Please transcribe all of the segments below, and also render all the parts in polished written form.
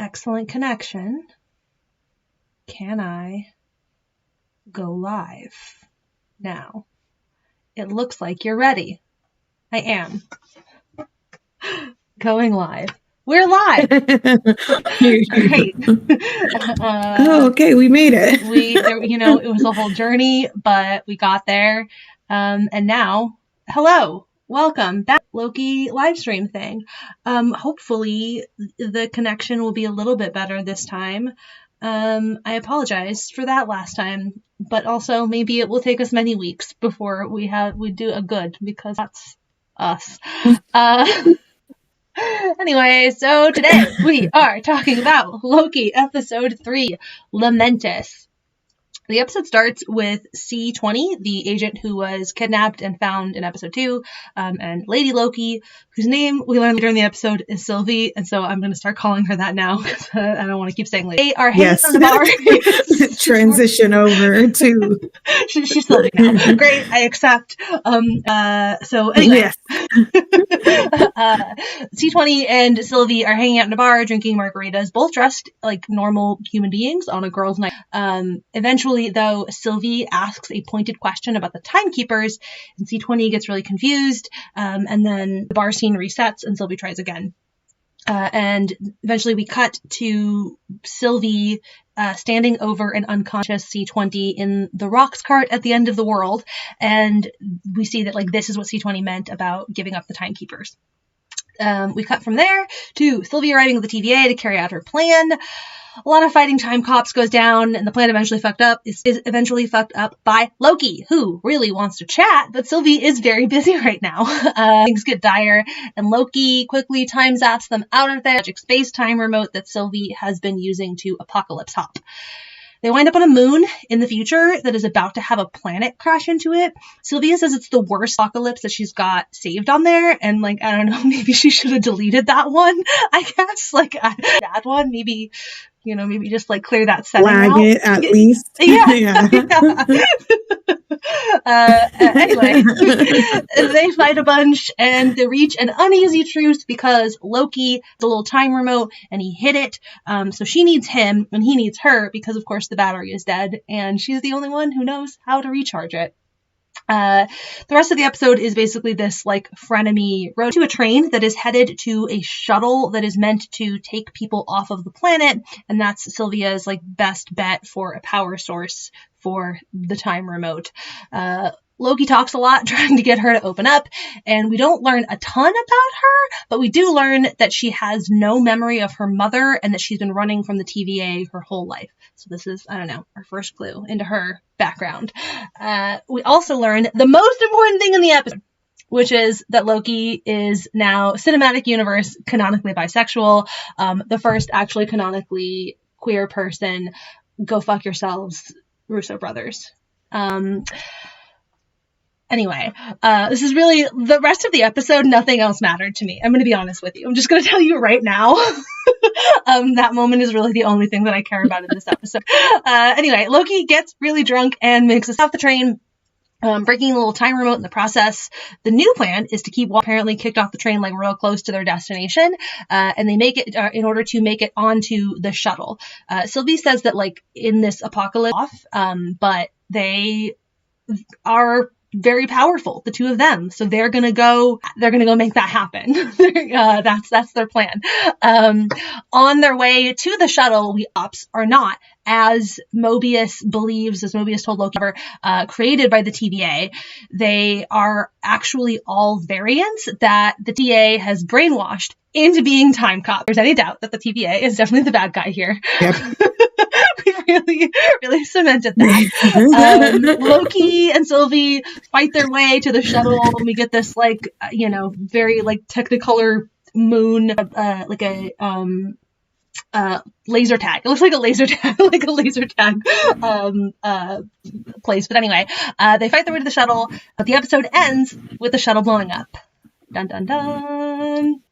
Excellent connection. Can I go live now? It looks like you're ready. I am. Going live. We're live. Great. Okay, we made it. It was a whole journey, but we got there. And now, hello. Welcome back, Loki live stream thing. Hopefully the connection will be a little bit better this time. I apologize for that last time, but also maybe it will take us many weeks before we do a good, because that's us. Anyway, so today we are talking about Loki episode 3, Lamentis. The episode starts with C20, the agent who was kidnapped and found in episode 2, and Lady Loki, whose name we learn later in the episode is Sylvie, and so I'm going to start calling her that now because I don't want to keep saying Lady. They are hanging on the bar. Transition over to... She's Sylvie now. Great, I accept. So anyway. Yes. C20 and Sylvie are hanging out in a bar, drinking margaritas, both dressed like normal human beings on a girls' night. Eventually, though, Sylvie asks a pointed question about the timekeepers, and C20 gets really confused, and then the bar scene resets, and Sylvie tries again. And eventually we cut to Sylvie standing over an unconscious C20 in the rocks cart at the end of the world, and we see that this is what C20 meant about giving up the timekeepers. We cut from there to Sylvie arriving at the TVA to carry out her plan. A lot of fighting time cops goes down, and the plan is eventually fucked up by Loki, who really wants to chat, but Sylvie is very busy right now. Things get dire, and Loki quickly time zaps them out of their magic space-time remote that Sylvie has been using to apocalypse hop. They wind up on a moon in the future that is about to have a planet crash into it. Sylvia says it's the worst apocalypse that she's got saved on there, and I don't know, maybe she should have deleted that one, I guess. That one, maybe just clear that setting Flag out. it at least. Yeah. Anyway, they fight a bunch and they reach an uneasy truce because Loki has a little time remote and he hid it. So she needs him and he needs her because, of course, the battery is dead and she's the only one who knows how to recharge it. The rest of the episode is basically this frenemy road to a train that is headed to a shuttle that is meant to take people off of the planet, and that's Sylvia's best bet for a power source for the time remote. Loki talks a lot trying to get her to open up, and we don't learn a ton about her, but we do learn that she has no memory of her mother and that she's been running from the TVA her whole life. So this is, our first clue into her background. We also learn the most important thing in the episode, which is that Loki is now cinematic universe canonically bisexual, the first actually canonically queer person. Go fuck yourselves, Russo brothers. Anyway, this is really the rest of the episode. Nothing else mattered to me. I'm going to be honest with you. I'm just going to tell you right now. That moment is really the only thing that I care about in this episode. Anyway, Loki gets really drunk and makes us off the train, breaking a little time remote in the process. The new plan is to keep apparently kicked off the train real close to their destination, and they make it in order to make it onto the shuttle. Sylvie says that in this apocalypse, but they are very powerful, the two of them, so they're gonna go make that happen. That's their plan. On their way to the shuttle, we ops are not, as Mobius told Loki, created by the TVA. They are actually all variants that the TVA has brainwashed into being time cops. If there's any doubt that the TVA is definitely the bad guy here. Yep. We really cemented that. Loki and Sylvie fight their way to the shuttle, and we get this very technicolor moon, laser tag. It looks like a laser tag, place. But anyway, they fight their way to the shuttle, but the episode ends with the shuttle blowing up. Dun dun dun.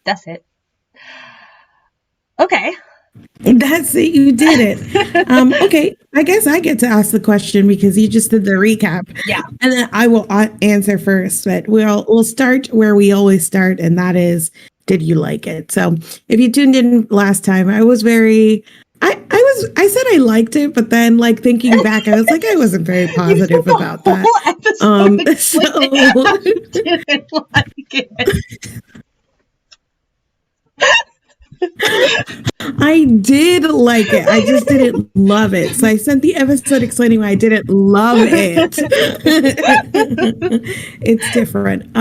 That's it. Okay. That's it. You did it. Okay. I guess I get to ask the question because you just did the recap. Yeah. And then I will answer first, but we'll start where we always start. And that is did you like it? So if you tuned in last time, I was very I said I liked it, but then like thinking back, I was like, I wasn't very positive about that. So didn't like it. I did like it. I just didn't love it. So I sent the episode explaining why I didn't love it. It's different.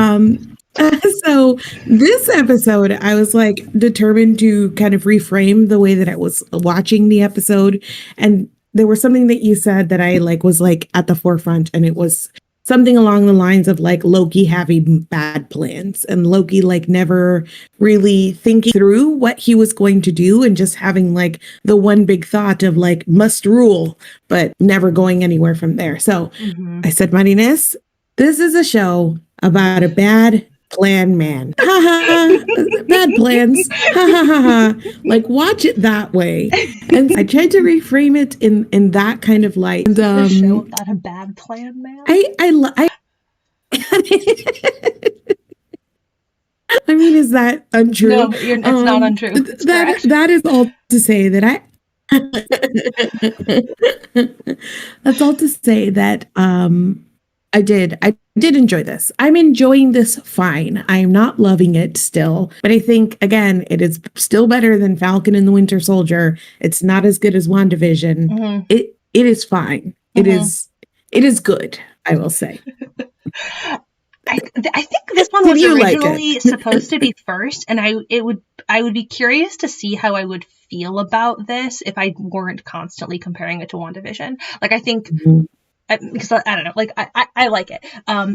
So this episode, I was like determined to kind of reframe the way that I was watching the episode. And there was something that you said that I like was like at the forefront, and it was something along the lines of like Loki having bad plans and Loki like never really thinking through what he was going to do and just having like the one big thought of like must rule, but never going anywhere from there. So I said, Mightiness, this is a show about a bad plan man. Ha ha. Bad plans. Ha ha ha ha. Like watch it that way. And I tried to reframe it in that kind of light. And, a show about a bad plan man. I mean, is that untrue? No, it's not untrue. It's that is all to say that that's all to say that I did enjoy this. I'm enjoying this fine. I'm not loving it still, but I think again it is still better than Falcon and the Winter Soldier. It's not as good as WandaVision. Mm-hmm. It is fine. Mm-hmm. It is good, I will say. I think this one was originally supposed to be first, and I would be curious to see how I would feel about this if I weren't constantly comparing it to WandaVision. Like I think. Mm-hmm. Because I don't know, like I like it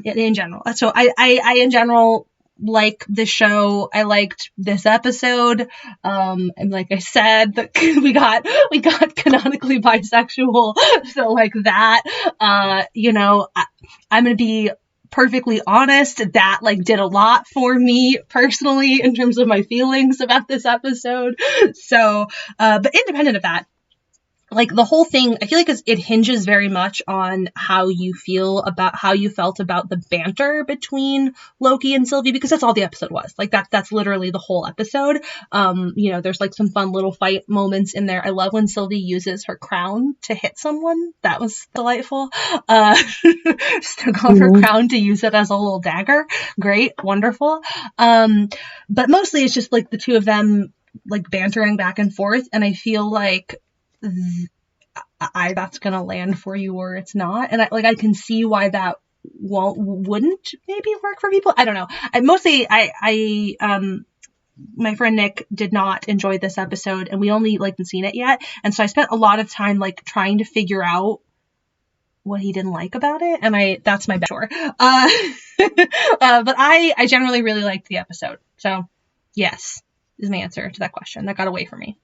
in general. So I in general like the show. I liked this episode. And like I said, we got canonically bisexual. So like that, I'm gonna be perfectly honest, that like did a lot for me personally in terms of my feelings about this episode. So, but independent of that. Like the whole thing, I feel like it hinges very much on how you felt about the banter between Loki and Sylvie, because that's all the episode was. Like that's literally the whole episode. There's like some fun little fight moments in there. I love when Sylvie uses her crown to hit someone. That was delightful. Just took off her crown to use it as a little dagger. Great, wonderful. But mostly it's just like the two of them like bantering back and forth, and I feel like that's gonna land for you or it's not, and I can see why that wouldn't maybe work for people. I don't know. My friend Nick did not enjoy this episode, and we only like haven't seen it yet, and so I spent a lot of time like trying to figure out what he didn't like about it, and that's my bad chore. But I generally really liked the episode, so yes is my answer to that question. That got away from me.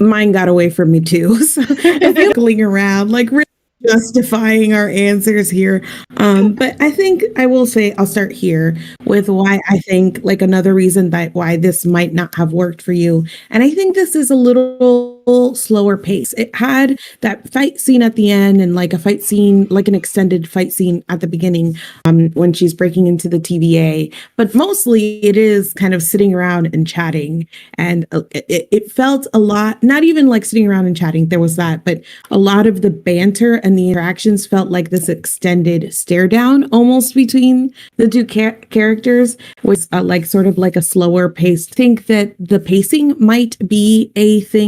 Mine got away from me too. So I feel going around, like really justifying our answers here. But I think I will say I'll start here with why I think like another reason that why this might not have worked for you. And I think this is a little slower pace. It had that fight scene at the end and like a fight scene, like an extended fight scene at the beginning when she's breaking into the TVA. But mostly it is kind of sitting around and chatting. And it felt a lot, not even like sitting around and chatting, there was that, but a lot of the banter and the interactions felt like this extended stare down almost between the two characters was like sort of like a slower pace. I think that the pacing might be a thing